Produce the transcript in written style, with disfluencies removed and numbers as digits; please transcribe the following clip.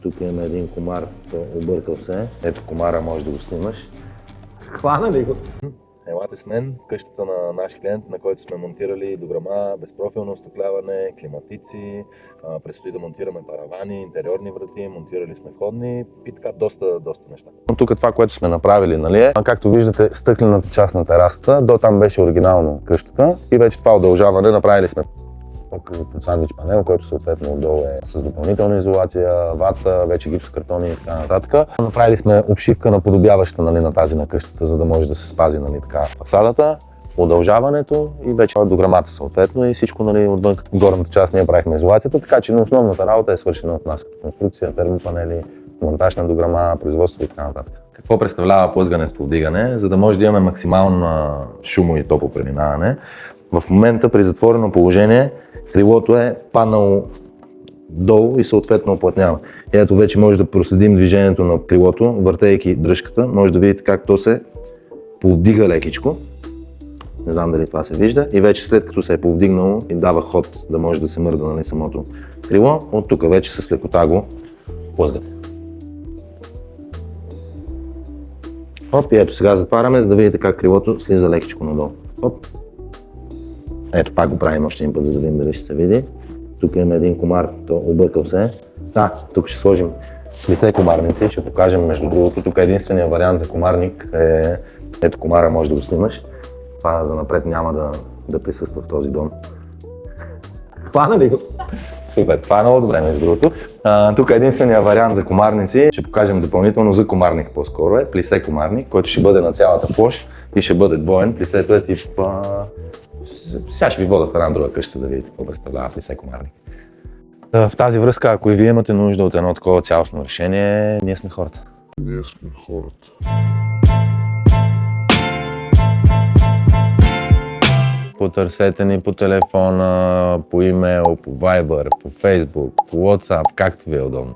Тук имаме един комар, объркал се. Ето комара, може да го снимаш. Хвана ли го? Елате с мен в къщата на наш клиент, на който сме монтирали дограма, безпрофилно остъкляване, климатици, предстои да монтираме паравани, интериорни врати, монтирали сме входни и така доста неща. Тук това, което сме направили, нали, както виждате, стъклената част на терасата, до там беше оригинално къщата и вече това удължаване направили сме покрив от сандвич панел, който съответно отдолу е с допълнителна изолация, вата, вече гипсокартони и така нататък. Направили сме обшивка наподобяваща, нали, на тази на къщата, за да може да се спази, нали, така фасадата, удължаването и вече дограмата съответно и всичко, нали, отвън горната част ние правихме изолацията, така че основната работа е свършена от нас като конструкция, термопанели, монтаж на дограма, производство и така нататък. Какво представлява плъзгане с повдигане? За да може да имаме максимално шумо и топло преминаване, в момента при затворено положение крилото е паднало долу и съответно оплътнява. И ето вече може да проследим движението на крилото, въртейки дръжката, може да видите как то се повдига лекичко. Не знам дали това се вижда. И вече след като се е повдигнало и дава ход да може да се мърда, нали, самото крило, от тук вече с лекота го плъзгате. Оп, и ето сега затваряме, за да видите как крилото слиза лекичко надолу. Оп. Ето пак го правим още един път, за да видим дали ще се види. Тук имаме един комар, то объркал се. Тук ще сложим лице комарници, ще покажем между другото. Тук единственият вариант за комарник е, ето комара, може да го снимаш. Това за напред няма да присъства в този дом. Хвана ли го? Супер, това е много добре между другото. Тук е единственият вариант за комарници. Ще покажем допълнително за комарник по-скоро е плисе комарник, който ще бъде на цялата площ и ще бъде двоен. Плисето е тип... Сега ще ви вода в една друга къща да видите какво представлява плисе комарник. В тази връзка, ако и вие имате нужда от едно такова цялостно решение, ние сме хората. Потърсете ни по телефона, по имейл, по Viber, по Facebook, по WhatsApp, както ви е удобно.